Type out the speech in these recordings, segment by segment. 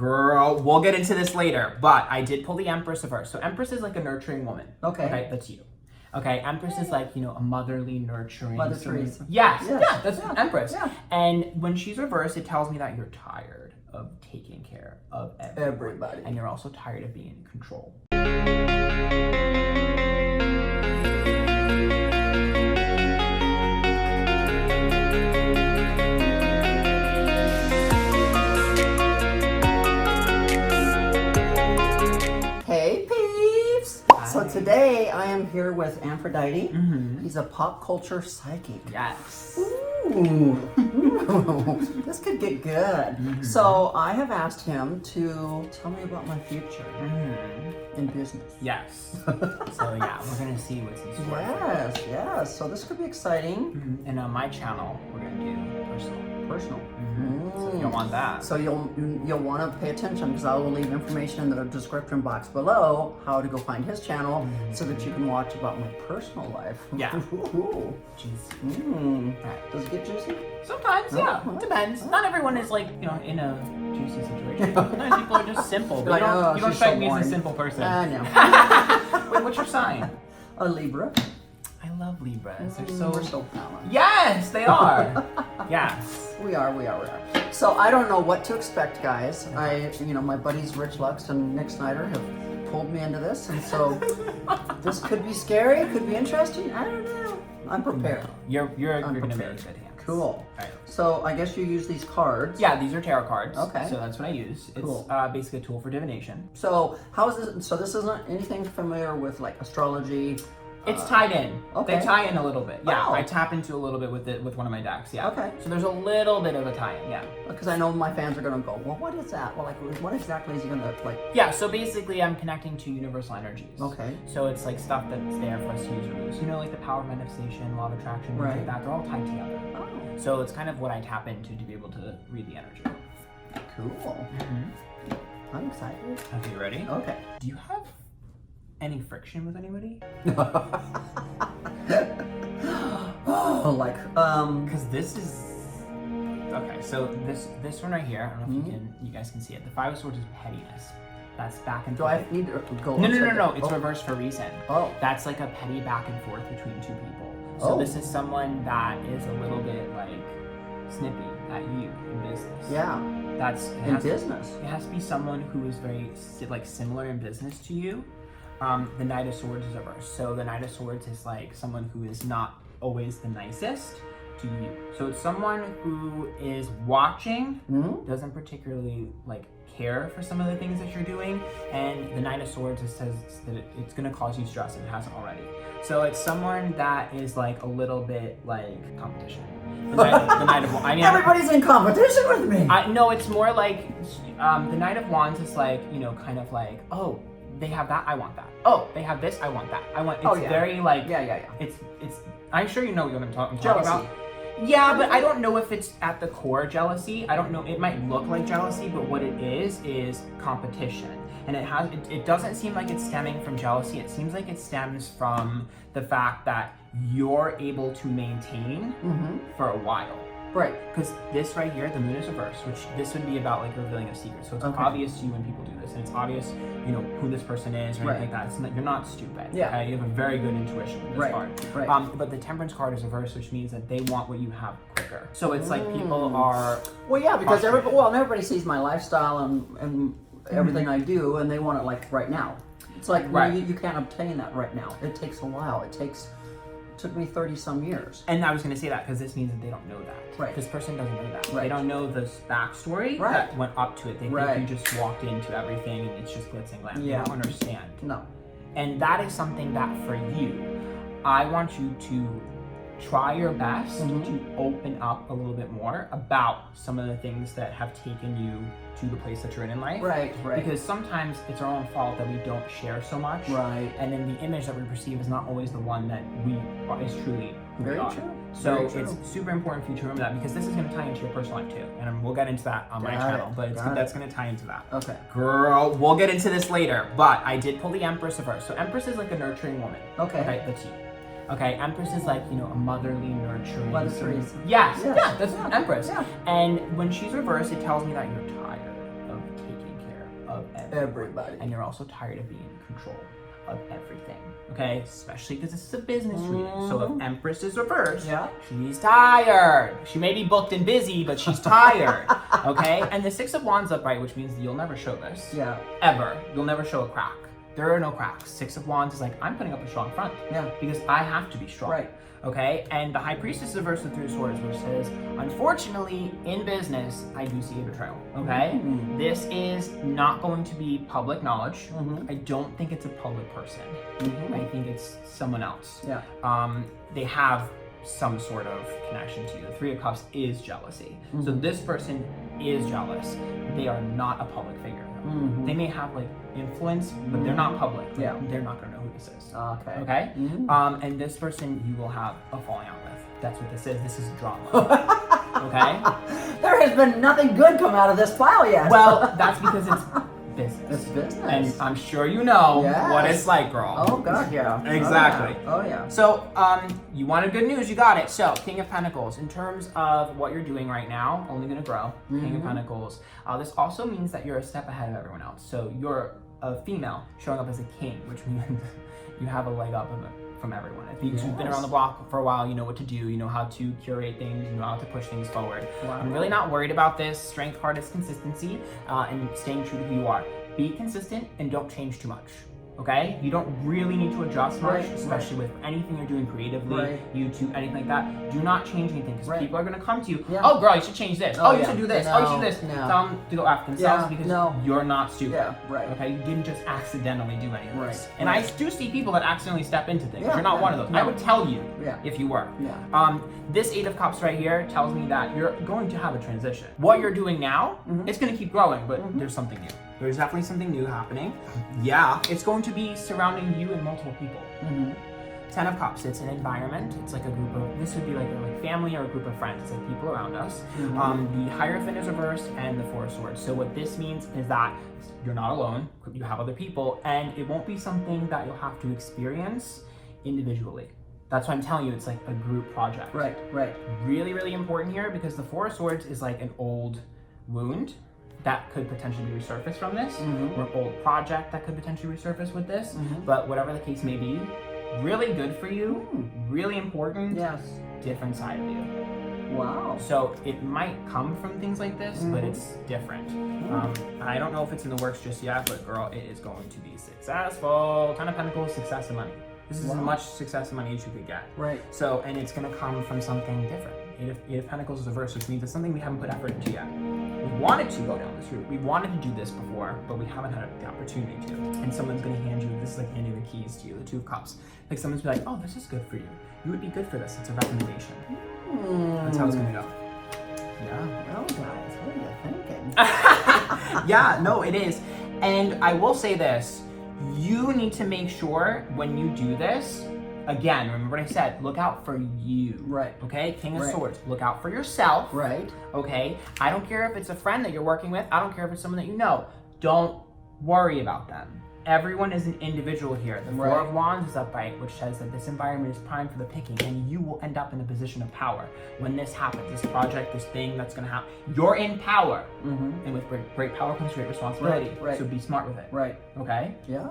Girl, we'll get into this later, but I did pull the Empress reverse. So Empress is like a nurturing woman. Okay, that's you. Okay, Empress is like, a motherly, nurturing. Mother Theresa. Yes, that's Empress. Yeah. And when she's reversed, it tells me that you're tired of taking care of everybody. And you're also tired of being in control. Hey peeps! So today I am here with Aphrodite. He's a pop culture psychic. Yes. Ooh. This could get good. So I have asked him to tell me about my future in business. Yes. So yeah, we're gonna see what's in store. Yes. So this could be exciting. And on my channel, we're gonna do personal. So if you don't want that. So you'll want to pay attention because I will leave information in the description box below how to go find his channel so that you can watch about my personal life. Yeah. Juicy. Does it get juicy? Sometimes, yeah. Depends. Not everyone is like, in a juicy situation. Sometimes people are just simple. But you don't strike me as a simple person. I know. Wait, what's your sign? A Libra. I love Libras. They're We're so balanced. Yes, they are. Yes. We are. So I don't know what to expect, guys. My buddies Rich Lux and Nick Snyder have pulled me into this, and so this could be scary. It could be interesting. I don't know. I'm prepared. You're gonna be in good hands. Cool. Right. So I guess you use these cards. Yeah, these are tarot cards. Okay. So that's what I use. Cool. It's basically a tool for divination. So how is this? So this isn't anything familiar with like astrology. It's tied in. Okay. They tie in a little bit. Yeah, Oh. I tap into a little bit with one of my decks. Yeah. Okay. So there's a little bit of a tie-in. Yeah. Because I know my fans are gonna go, well, what is that? Well, like, what exactly is he gonna like? Yeah. So basically, I'm connecting to universal energies. Okay. So it's like stuff that's there for us to use or lose. Like the power of manifestation, law of attraction, things like that. They're all tied together. Oh. So it's kind of what I tap into to be able to read the energy. Cool. I'm excited. Okay, you ready? Okay. Do you have any friction with anybody? Because this is okay. So this one right here, I don't know if you guys can see it. The Five of Swords is pettiness. That's back and Do forth. I need to go? No. It's reversed for a reason. Oh. That's like a petty back and forth between two people. So this is someone that is a little bit like snippy at you in business. Yeah. That's in business. It has to be someone who is very similar in business to you. The Knight of Swords is reversed. So the Knight of Swords is like someone who is not always the nicest to you. So it's someone who is watching, doesn't particularly like care for some of the things that you're doing, and the Knight of Swords says that it's going to cause you stress if it hasn't already. So it's someone that is like a little bit like competition. The Knight of Wands. Everybody's in competition with me. No, it's more like the Knight of Wands is like, kind of like, oh, they have that, I want that. Oh, they have this, I want that. It's very like, yeah. It's. I'm sure you know what I'm talking Jealousy. about. Yeah, but I don't know if it's at the core jealousy. I don't know. It might look like jealousy, but what it is competition. And it doesn't seem like it's stemming from jealousy. It seems like it stems from the fact that you're able to maintain for a while. Right. Because this right here, the Moon is reversed, which this would be about like revealing a secret. So it's obvious to you when people do this. And it's obvious, who this person is or anything like that. You're not stupid. Yeah. Okay? You have a very good intuition with this card. Right. But the Temperance card is reversed, which means that they want what you have quicker. So it's like people are... Well, yeah, because everybody sees my lifestyle and everything I do, and they want it like right now. It's like you can't obtain that right now. It takes a while. It took me 30 some years. And I was going to say that because this means that they don't know that. Right. This person doesn't know that. Right. They don't know the backstory that went up to it. They think you just walked into everything and it's just glitz and glam. Yeah. They don't understand. No. And that is something that for you, I want you to try your best to open up a little bit more about some of the things that have taken you to the place that you're in life. Right. Because sometimes it's our own fault that we don't share so much. Right. And then the image that we perceive is not always the one that is truly who we are. True. So it's super important for you to remember that because this is going to tie into your personal life too. And we'll get into that on my channel, but that's going to tie into that. Okay. Girl, we'll get into this later, but I did pull the Empress reverse. So Empress is like a nurturing woman. Okay. That's you. Okay, Empress is like, a motherly, nurturing. Mother Theresa. Yes, yeah, that's yeah. Empress. Yeah. And when she's reversed, it tells me that you're tired of taking Everybody. And you're also tired of being in control of everything. Okay? Especially because this is a business reading. So if Empress is reversed, she's tired. She may be booked and busy, but she's tired. Okay? And the Six of Wands upright, which means you'll never show this. Yeah. Ever. You'll never show a crack. There are no cracks. Six of Wands is like, I'm putting up a strong front. Yeah. Because I have to be strong. Right. Okay? And the High Priestess is reversed with Three of Swords, which says, unfortunately, in business, I do see a betrayal. Okay? This is not going to be public knowledge. I don't think it's a public person. I think it's someone else. Yeah. They have some sort of connection to you. The Three of Cups is jealousy. So this person is jealous. They are not a public figure. They may have like influence, but they're not public. Yeah. They're not gonna know who this is. Okay. Okay? And this person you will have a falling out with. That's what this is. This is drama. Okay? There has been nothing good come out of this pile yet. Well, that's because it's business. It's business. And I'm sure you know what it's like, girl. Oh God, yeah. Exactly. Oh yeah. So, you wanted good news, you got it. So, King of Pentacles, in terms of what you're doing right now, only gonna grow. King of Pentacles. This also means that you're a step ahead of everyone else. So, you're a female showing up as a king, which means you have a leg up from everyone. If you've been around the block for a while, you know what to do, you know how to curate things, you know how to push things forward. I'm really not worried about this. Strength card is consistency and staying true to who you are. Be consistent and don't change too much. Okay? You don't really need to adjust much, especially with anything you're doing creatively, YouTube, anything like that. Do not change anything because people are going to come to you. Oh, girl, you should change this. Oh, you should do this. Oh, you should do this. Tell them to go after themselves because you're not stupid. Yeah, right. Okay? You didn't just accidentally do any of this. And I do see people that accidentally step into things. You're not one of those. I would tell you if you were. This Eight of Cups right here tells me that you're going to have a transition. What you're doing now, it's going to keep growing, but there's something new. There's definitely something new happening. Yeah, it's going to be surrounding you and multiple people. Ten of Cups, it's an environment. It's like a group of, this would be like a family or a group of friends. It's like people around us. The Hierophant is reversed and the Four of Swords. So what this means is that you're not alone. You have other people and it won't be something that you'll have to experience individually. That's why I'm telling you, it's like a group project. Right. Really, really important here because the Four of Swords is like an old wound that could potentially be resurfaced from this, or an old project that could potentially resurface with this. But whatever the case may be, really good for you, really important, different side of you. Wow. So it might come from things like this, but it's different. I don't know if it's in the works just yet, but girl, it is going to be successful. Ten of Pentacles, success and money. This is as much success and money as you could get. Right. So, and it's gonna come from something different. Eight of Pentacles is reversed, which means it's something we haven't put effort into yet. We wanted to go down this route. We wanted to do this before, but we haven't had the opportunity to. And someone's gonna hand you, this is like handing the keys to you, the Two of Cups. Like someone's be like, oh, this is good for you. You would be good for this. It's a recommendation. That's how it's gonna go. Yeah. Well, guys, what are you thinking? Yeah, no, it is. And I will say this. You need to make sure when you do this, again, remember what I said, look out for you. Right. Okay? King of Swords, look out for yourself. Right. Okay? I don't care if it's a friend that you're working with. I don't care if it's someone that you know. Don't worry about them. Everyone is an individual here. The Four of Wands is upright, which says that this environment is primed for the picking, and you will end up in a position of power. When this happens, this project, this thing that's going to happen, you're in power. And with great power comes great responsibility. Right. So be smart with it. Right. Okay? Yeah.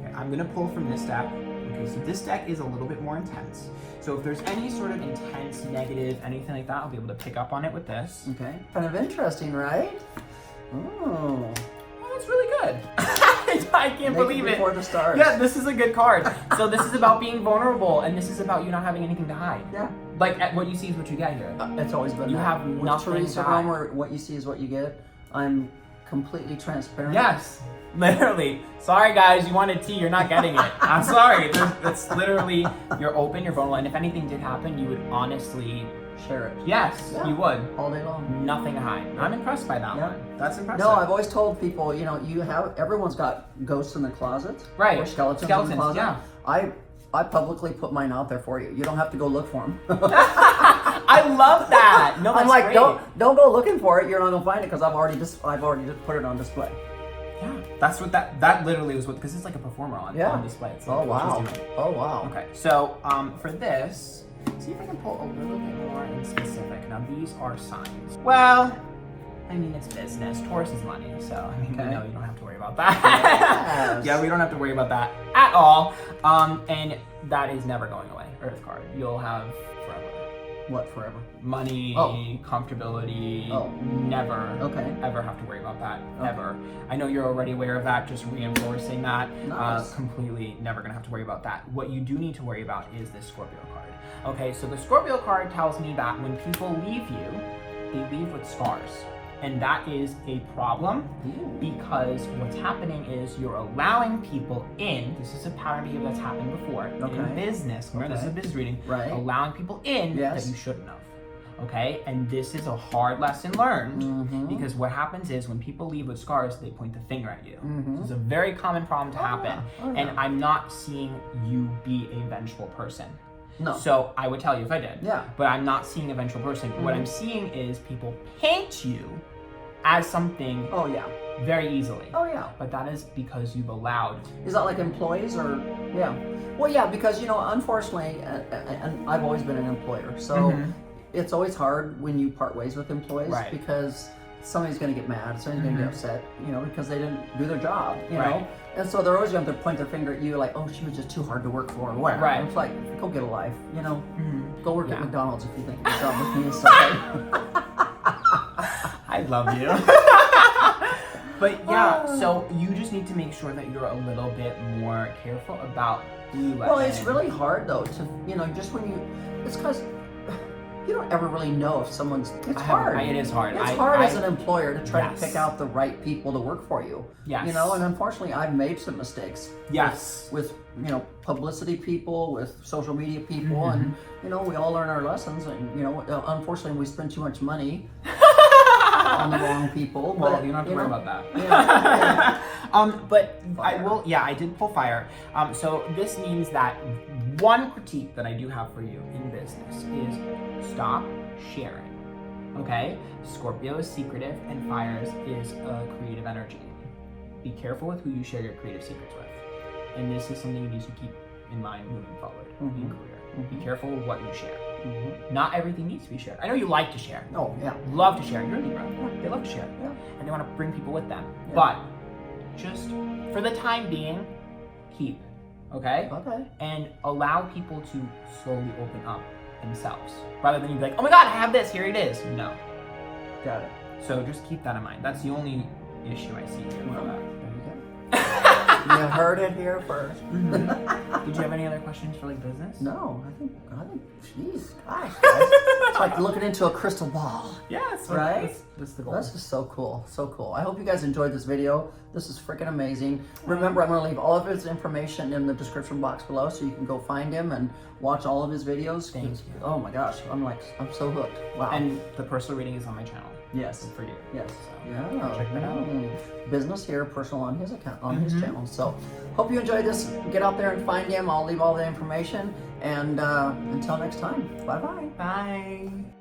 Okay, I'm going to pull from this deck. Okay, so this deck is a little bit more intense. So if there's any sort of intense, negative, anything like that, I'll be able to pick up on it with this. Okay. Kind of interesting, right? Oh. Well, that's really good. I can't believe it. Before the stars. Yeah, this is a good card. So this is about being vulnerable, and this is about you not having anything to hide. Yeah. Like, what you see is what you get here. It's always been You that. have With nothing Theresa to hide. Roemer, what you see is what you get. I'm completely transparent. Yes. Literally. Sorry, guys, you wanted tea, you're not getting it. I'm sorry. It's literally, you're open, you're vulnerable, and if anything did happen, you would honestly... Share it. Yes, you would. All day long. Nothing to hide. I'm impressed by that one. That's impressive. No, I've always told people, you know, everyone's got ghosts in the closet. Right. Or skeletons in the closet. Yeah. I publicly put mine out there for you. You don't have to go look for them. I love that. No, that's I'm like, great. don't go looking for it. You're not gonna find it because I've already just put it on display. Yeah, that's what that literally was, because it's like a performer on display. It's like Oh wow. Oh wow. Okay, so for this, see if I can pull a little bit more in specific. Now these are signs. Well, I mean, it's business. Taurus is money, so I mean, we know you don't have to worry about that. Yes. Yeah, we don't have to worry about that at all. And that is never going away. Earth card. You'll have forever. What forever? Money, comfortability. Never, ever have to worry about that. Ever. I know you're already aware of that. Just reinforcing that. Nice. Completely, never gonna have to worry about that. What you do need to worry about is this Scorpio card. Okay, so the Scorpio card tells me that when people leave you, they leave with scars. And that is a problem because what's happening is you're allowing people in. This is a pattern behavior that's happened before in business. Remember, this is a business reading. Right. Allowing people in that you shouldn't have. Okay, and this is a hard lesson learned because what happens is when people leave with scars, they point the finger at you. This is a very common problem to happen. And I'm not seeing you be a vengeful person. No. So I would tell you if I did. Yeah. But I'm not seeing a vengeful person. What I'm seeing is people paint you as something very easily. But that is because you've allowed. Is that like employees or Well, yeah, because unfortunately, and I've always been an employer, so it's always hard when you part ways with employees because somebody's going to get mad, somebody's going to get upset, because they didn't do their job, you know. And so they're always going to point their finger at you like, oh, she was just too hard to work for or whatever. And it's like, go get a life, Go work at McDonald's if you think your job with me is okay. I love you. But yeah, so you just need to make sure that you're a little bit more careful about who you let in. Well, it's really hard though to, just when it's because you don't ever really know if someone's, it's hard. It is hard. It's hard as an employer to try to pick out the right people to work for you. Yes. And unfortunately I've made some mistakes. Yes. With publicity people, with social media people, and we all learn our lessons, and unfortunately we spend too much money on the wrong people. Well, but you don't have to worry about that. But fire. I will, I did pull fire. So this means that one critique that I do have for you in business is stop sharing. Okay? Scorpio is secretive and fires is a creative energy. Be careful with who you share your creative secrets with. And this is something you need to keep in mind moving forward in career. Be careful with what you share. Not everything needs to be shared. I know you like to share. Oh, yeah. Love to share. You're a Libra. They love to share. Yeah. And they want to bring people with them. But just for the time being, keep. Okay? Okay. And allow people to slowly open up themselves. Rather than you be like, oh my God, I have this. Here it is. No. Got it. So just keep that in mind. That's the only issue I see here. Well, there you go. You heard it here first. Did you have any other questions for business? No, I think, jeez, gosh, guys. It's like looking into a crystal ball. Yes, right? That's the goal. This is so cool, so cool. I hope you guys enjoyed this video. This is freaking amazing. Remember, I'm going to leave all of his information in the description box below so you can go find him and watch all of his videos. Thank you. Oh my gosh, I'm so hooked. Wow. And the personal reading is on my channel. Yes. For you. Yes. So Yeah. check that out. Business here, personal on his account, on his channel. So, hope you enjoyed this. Get out there and find him. I'll leave all the information. And until next time, bye-bye. Bye.